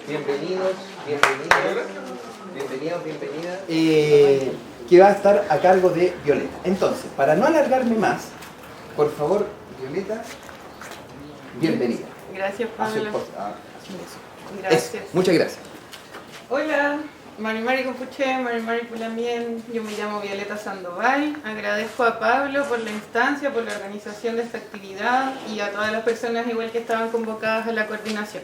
Bienvenidos, bienvenidas. Que va a estar a cargo de Violeta. Entonces, para no alargarme más, por favor, Violeta, bienvenida. Gracias, Pablo. Gracias. Muchas gracias. Hola, Marimari Compuche, Marimari Pulamien, yo me llamo Violeta Sandoval. Agradezco a Pablo por la instancia, por la organización de esta actividad y a todas las personas igual que estaban convocadas a la coordinación.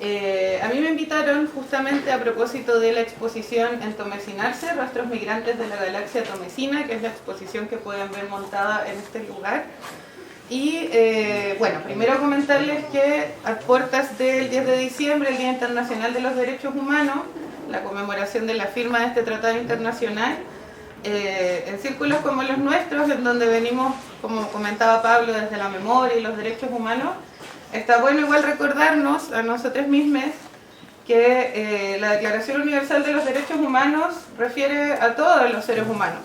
A mí me invitaron justamente a propósito de la exposición Entomecinarse, Rastros Migrantes de la Galaxia Tomecina, que es la exposición que pueden ver montada en este lugar. Y bueno, primero comentarles que a puertas del 10 de diciembre, el Día Internacional de los Derechos Humanos, la conmemoración de la firma de este tratado internacional, en círculos como los nuestros, en donde venimos, como comentaba Pablo, desde la memoria y los derechos humanos, está bueno igual recordarnos a nosotros mismos que la Declaración Universal de los Derechos Humanos refiere a todos los seres humanos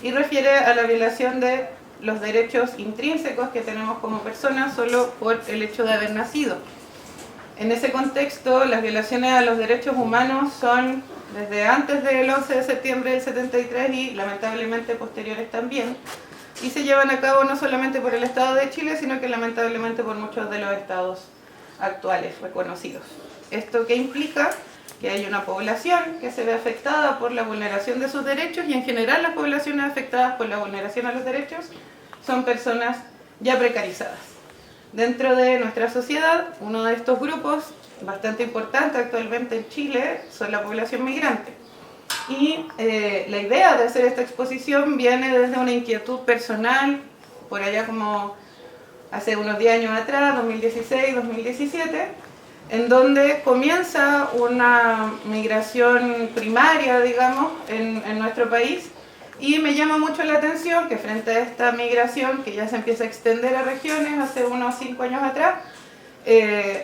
y refiere a la violación de los derechos intrínsecos que tenemos como personas solo por el hecho de haber nacido. En ese contexto, las violaciones a los derechos humanos son desde antes del 11 de septiembre del 73 y lamentablemente posteriores también, y se llevan a cabo no solamente por el Estado de Chile, sino que lamentablemente por muchos de los estados actuales reconocidos. ¿Esto qué implica? Que hay una población que se ve afectada por la vulneración de sus derechos, y en general las poblaciones afectadas por la vulneración a los derechos son personas ya precarizadas. Dentro de nuestra sociedad, uno de estos grupos bastante importante actualmente en Chile son la población migrante. Y la idea de hacer esta exposición viene desde una inquietud personal, por allá como hace unos 10 años atrás, 2016, 2017, en donde comienza una migración primaria, digamos, en nuestro país, y me llama mucho la atención que frente a esta migración, que ya se empieza a extender a regiones hace unos 5 años atrás,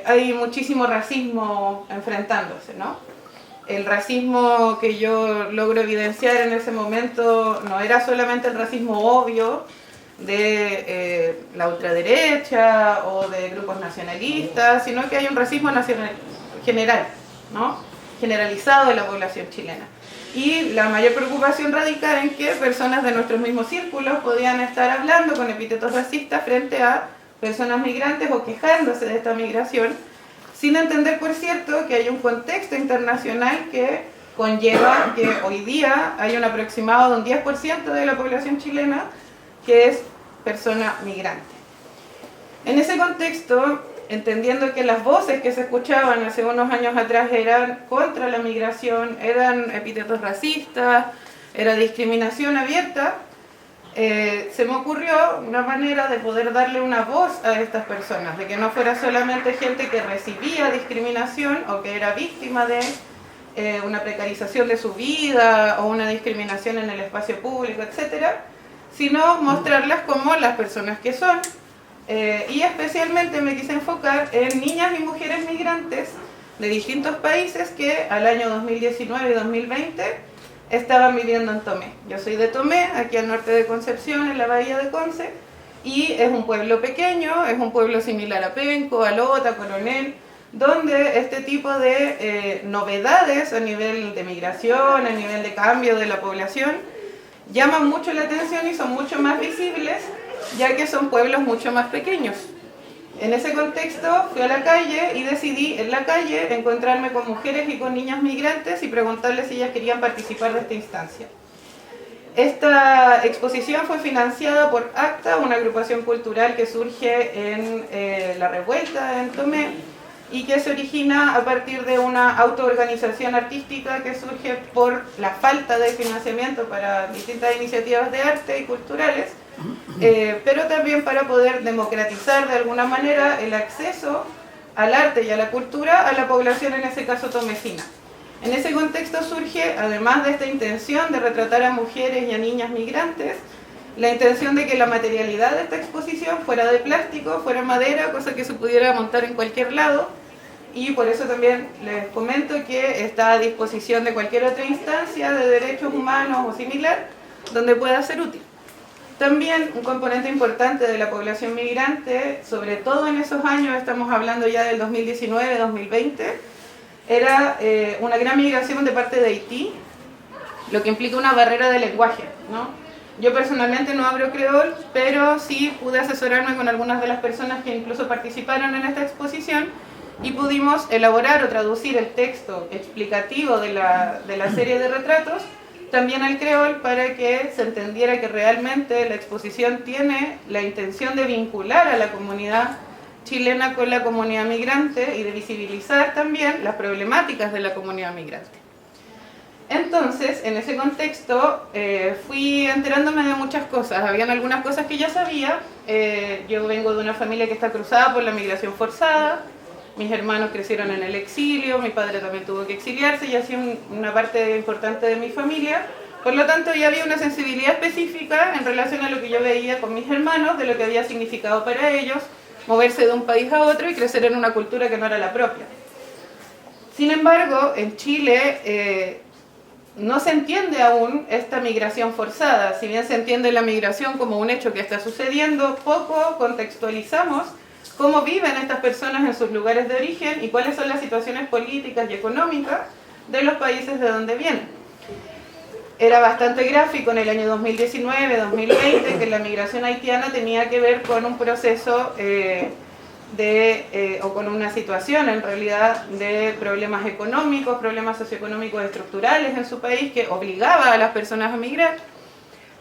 hay muchísimo racismo enfrentándose, ¿no? El racismo que yo logro evidenciar en ese momento no era solamente el racismo obvio de la ultraderecha o de grupos nacionalistas, sino que hay un racismo nacional general, ¿no? Generalizado de la población chilena. Y la mayor preocupación radica en que personas de nuestros mismos círculos podían estar hablando con epítetos racistas frente a personas migrantes o quejándose de esta migración, sin entender, por cierto, que hay un contexto internacional que conlleva que hoy día hay un aproximado de un 10% de la población chilena que es persona migrante. En ese contexto, entendiendo que las voces que se escuchaban hace unos años atrás eran contra la migración, eran epítetos racistas, era discriminación abierta, se me ocurrió una manera de poder darle una voz a estas personas, de que no fuera solamente gente que recibía discriminación o que era víctima de una precarización de su vida o una discriminación en el espacio público, etcétera, sino mostrarlas como las personas que son. Y especialmente me quise enfocar en niñas y mujeres migrantes de distintos países que al año 2019 y 2020 estaban viviendo en Tomé. Yo soy de Tomé, aquí al norte de Concepción, en la bahía de Conce, y es un pueblo pequeño, es un pueblo similar a Penco, a Lota, Coronel, donde este tipo de novedades a nivel de migración, a nivel de cambio de la población, llaman mucho la atención y son mucho más visibles, ya que son pueblos mucho más pequeños. En ese contexto fui a la calle y decidí en la calle encontrarme con mujeres y con niñas migrantes y preguntarles si ellas querían participar de esta instancia. Esta exposición fue financiada por ACTA, una agrupación cultural que surge en La Revuelta, en Tomé, y que se origina a partir de una autoorganización artística que surge por la falta de financiamiento para distintas iniciativas de arte y culturales, pero también para poder democratizar de alguna manera el acceso al arte y a la cultura a la población, en ese caso tomecina. En ese contexto surge, además de esta intención de retratar a mujeres y a niñas migrantes, la intención de que la materialidad de esta exposición fuera de plástico, fuera madera, cosa que se pudiera montar en cualquier lado, y por eso también les comento que está a disposición de cualquier otra instancia de derechos humanos o similar, donde pueda ser útil. También un componente importante de la población migrante, sobre todo en esos años, estamos hablando ya del 2019-2020, era una gran migración de parte de Haití, lo que implica una barrera de lenguaje, ¿no? Yo personalmente no hablo creol, pero sí pude asesorarme con algunas de las personas que incluso participaron en esta exposición y pudimos elaborar o traducir el texto explicativo de la serie de retratos también al creol para que se entendiera que realmente la exposición tiene la intención de vincular a la comunidad chilena con la comunidad migrante y de visibilizar también las problemáticas de la comunidad migrante. Entonces, en ese contexto, fui enterándome de muchas cosas. Habían algunas cosas que ya sabía. Yo vengo de una familia que está cruzada por la migración forzada. Mis hermanos crecieron en el exilio, mi padre también tuvo que exiliarse y así una parte importante de mi familia. Por lo tanto, ya había una sensibilidad específica en relación a lo que yo veía con mis hermanos, de lo que había significado para ellos moverse de un país a otro y crecer en una cultura que no era la propia. Sin embargo, en Chile no se entiende aún esta migración forzada. Si bien se entiende la migración como un hecho que está sucediendo, poco contextualizamos cómo viven estas personas en sus lugares de origen y cuáles son las situaciones políticas y económicas de los países de donde vienen. Era bastante gráfico en el año 2019-2020 que la migración haitiana tenía que ver con un proceso o con una situación en realidad de problemas económicos, problemas socioeconómicos estructurales en su país que obligaba a las personas a migrar.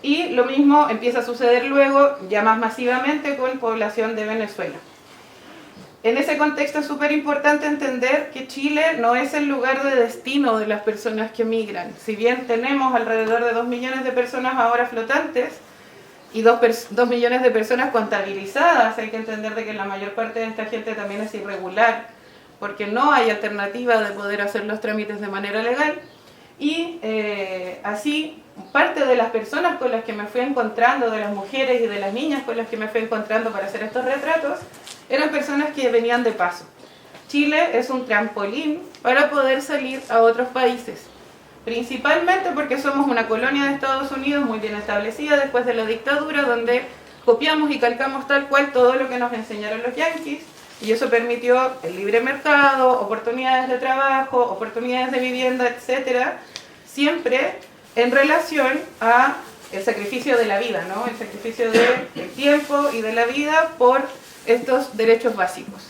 Y lo mismo empieza a suceder luego, ya más masivamente, con población de Venezuela. En ese contexto es súper importante entender que Chile no es el lugar de destino de las personas que migran. Si bien tenemos alrededor de 2 millones de personas ahora flotantes y 2 millones de personas contabilizadas, hay que entender de que la mayor parte de esta gente también es irregular, porque no hay alternativa de poder hacer los trámites de manera legal. Y así, parte de las personas con las que me fui encontrando, de las mujeres y de las niñas con las que me fui encontrando para hacer estos retratos, eran personas que venían de paso. Chile es un trampolín para poder salir a otros países, principalmente porque somos una colonia de Estados Unidos muy bien establecida después de la dictadura, donde copiamos y calcamos tal cual todo lo que nos enseñaron los yanquis, y eso permitió el libre mercado, oportunidades de trabajo, oportunidades de vivienda, etcétera, siempre en relación a el sacrificio de la vida, ¿no? El sacrificio del tiempo y de la vida por estos derechos básicos.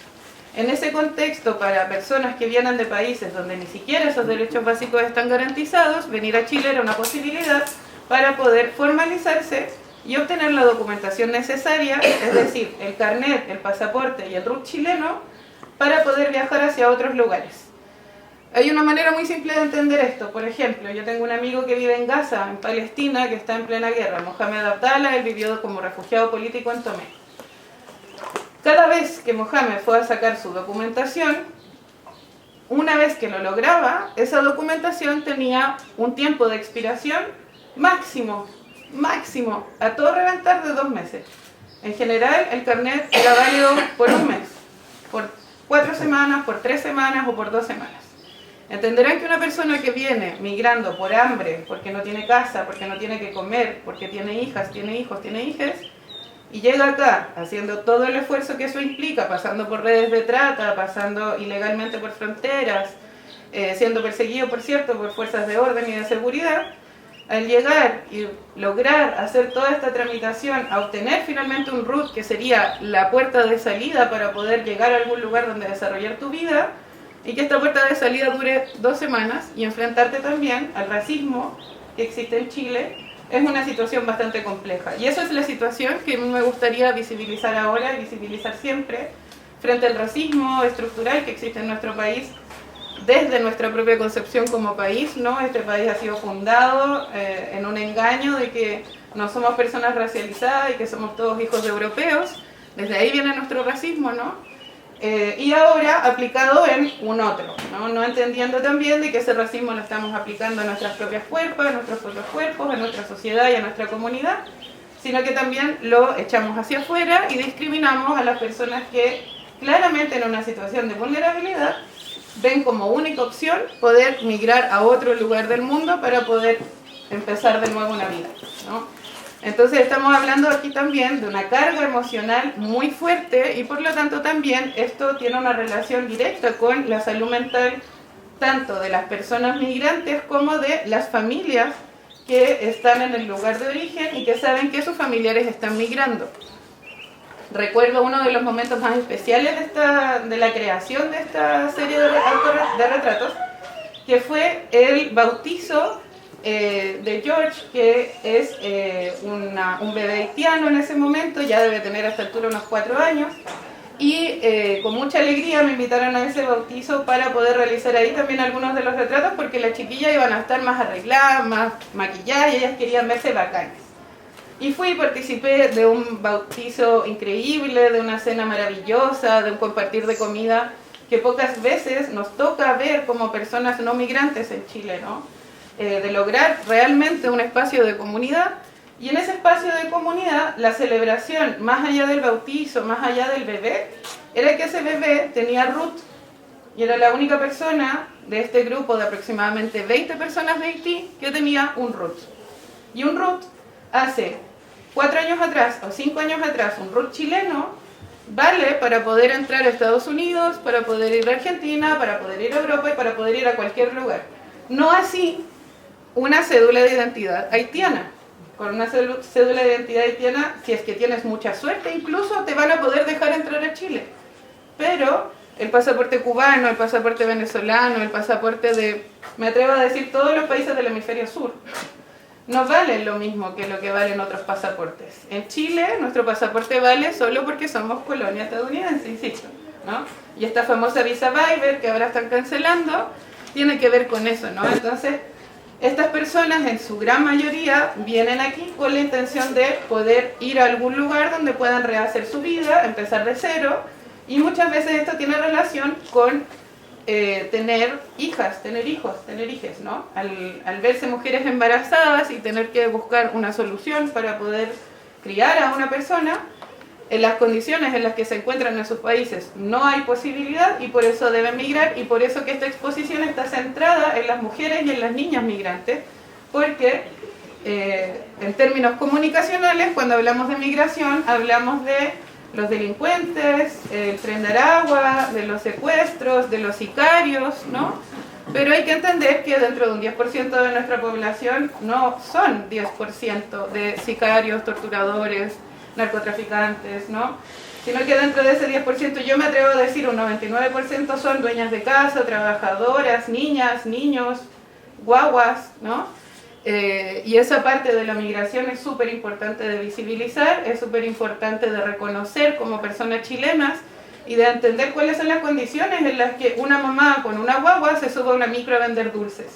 En ese contexto, para personas que vienen de países donde ni siquiera esos derechos básicos están garantizados, venir a Chile era una posibilidad para poder formalizarse y obtener la documentación necesaria, es decir, el carnet, el pasaporte y el RUT chileno, para poder viajar hacia otros lugares. Hay una manera muy simple de entender esto. Por ejemplo, yo tengo un amigo que vive en Gaza, en Palestina, que está en plena guerra, Mohamed Abdallah. Él vivió como refugiado político en Tomé. Cada vez que Mohamed fue a sacar su documentación, una vez que lo lograba, esa documentación tenía un tiempo de expiración máximo, a todo reventar de 2 meses. En general, el carnet era válido por 1 mes, por 4 semanas, por 3 semanas o por 2 semanas. Entenderán que una persona que viene migrando por hambre, porque no tiene casa, porque no tiene que comer, porque tiene hijas, tiene hijos, tiene hijes, y llega acá haciendo todo el esfuerzo que eso implica, pasando por redes de trata, pasando ilegalmente por fronteras, siendo perseguido, por cierto, por fuerzas de orden y de seguridad, al llegar y lograr hacer toda esta tramitación, a obtener finalmente un RUT, que sería la puerta de salida para poder llegar a algún lugar donde desarrollar tu vida, y que esta puerta de salida dure 2 semanas, y enfrentarte también al racismo que existe en Chile, es una situación bastante compleja. Y esa es la situación que me gustaría visibilizar ahora y visibilizar siempre frente al racismo estructural que existe en nuestro país, desde nuestra propia concepción como país, ¿no? Este país ha sido fundado en un engaño de que no somos personas racializadas y que somos todos hijos de europeos. Desde ahí viene nuestro racismo, ¿no? Y ahora aplicado en un otro, ¿no? No entendiendo también de que ese racismo lo estamos aplicando a nuestras propias cuerpos, a nuestros propios cuerpos, a nuestra sociedad y a nuestra comunidad, sino que también lo echamos hacia afuera y discriminamos a las personas que claramente en una situación de vulnerabilidad ven como única opción poder migrar a otro lugar del mundo para poder empezar de nuevo una vida, ¿no? Entonces estamos hablando aquí también de una carga emocional muy fuerte y por lo tanto también esto tiene una relación directa con la salud mental tanto de las personas migrantes como de las familias que están en el lugar de origen y que saben que sus familiares están migrando. Recuerdo uno de los momentos más especiales de la creación de esta serie de retratos, que fue el bautizo de George, que es un bebé haitiano en ese momento, ya debe tener a esta altura unos 4 años, y con mucha alegría me invitaron a ese bautizo para poder realizar ahí también algunos de los retratos, porque las chiquillas iban a estar más arregladas, más maquilladas, y ellas querían verse bacanas. Y fui y participé de un bautizo increíble, de una cena maravillosa, de un compartir de comida que pocas veces nos toca ver como personas no migrantes en Chile, ¿no? De lograr realmente un espacio de comunidad. Y en ese espacio de comunidad, la celebración, más allá del bautizo, más allá del bebé, era que ese bebé tenía root. Y era la única persona de este grupo de aproximadamente 20 personas de Haití que tenía un root. Y un root hace 4 años atrás o 5 años atrás, un root chileno, vale para poder entrar a Estados Unidos, para poder ir a Argentina, para poder ir a Europa y para poder ir a cualquier lugar. No así una cédula de identidad haitiana. Con una cédula de identidad haitiana, si es que tienes mucha suerte, incluso te van a poder dejar entrar a Chile. Pero el pasaporte cubano, el pasaporte venezolano, el pasaporte de, me atrevo a decir, todos los países del hemisferio sur, no valen lo mismo que lo que valen otros pasaportes. En Chile, nuestro pasaporte vale solo porque somos colonia estadounidense, insisto, ¿no? Y esta famosa visa waiver que ahora están cancelando, tiene que ver con eso, ¿no? Entonces, estas personas en su gran mayoría vienen aquí con la intención de poder ir a algún lugar donde puedan rehacer su vida, empezar de cero, y muchas veces esto tiene relación con tener hijas, tener hijos, tener hijes, ¿no? Al verse mujeres embarazadas y tener que buscar una solución para poder criar a una persona, en las condiciones en las que se encuentran en sus países no hay posibilidad y por eso deben migrar, y por eso que esta exposición está centrada en las mujeres y en las niñas migrantes, porque en términos comunicacionales, cuando hablamos de migración, hablamos de los delincuentes, el tren de Aragua, de los secuestros, de los sicarios, ¿no? Pero hay que entender que dentro de un 10% de nuestra población no son 10% de sicarios, torturadores, narcotraficantes, ¿no? Sino que dentro de ese 10%, yo me atrevo a decir un 99% son dueñas de casa, trabajadoras, niñas, niños, guaguas, ¿no? Y esa parte de la migración es súper importante de visibilizar, es súper importante de reconocer como personas chilenas y de entender cuáles son las condiciones en las que una mamá con una guagua se sube a una micro a vender dulces.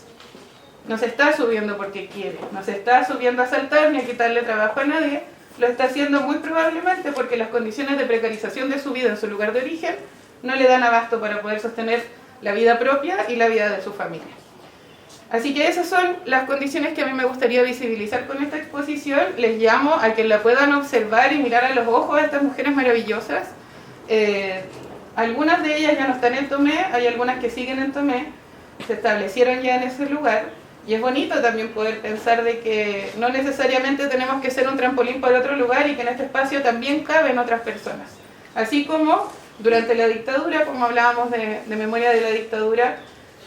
No se está subiendo porque quiere, no se está subiendo a asaltar ni a quitarle trabajo a nadie, lo está haciendo muy probablemente porque las condiciones de precarización de su vida en su lugar de origen no le dan abasto para poder sostener la vida propia y la vida de su familia. Así que esas son las condiciones que a mí me gustaría visibilizar con esta exposición. Les llamo a que la puedan observar y mirar a los ojos a estas mujeres maravillosas. Algunas de ellas ya no están en Tomé, hay algunas que siguen en Tomé, se establecieron ya en ese lugar. Y es bonito también poder pensar de que no necesariamente tenemos que ser un trampolín para otro lugar y que en este espacio también caben otras personas. Así como durante la dictadura, como hablábamos de memoria de la dictadura,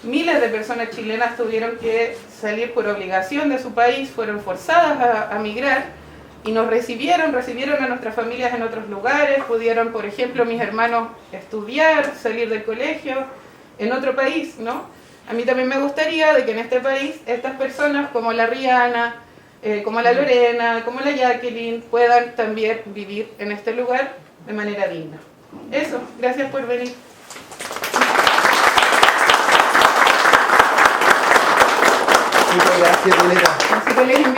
miles de personas chilenas tuvieron que salir por obligación de su país, fueron forzadas a migrar y nos recibieron a nuestras familias en otros lugares, pudieron, por ejemplo, mis hermanos estudiar, salir del colegio en otro país, ¿no? A mí también me gustaría de que en este país estas personas como la Rihanna, como la Lorena, como la Jacqueline, puedan también vivir en este lugar de manera digna. Eso, gracias por venir. Muchas gracias, Violeta. Así que les invito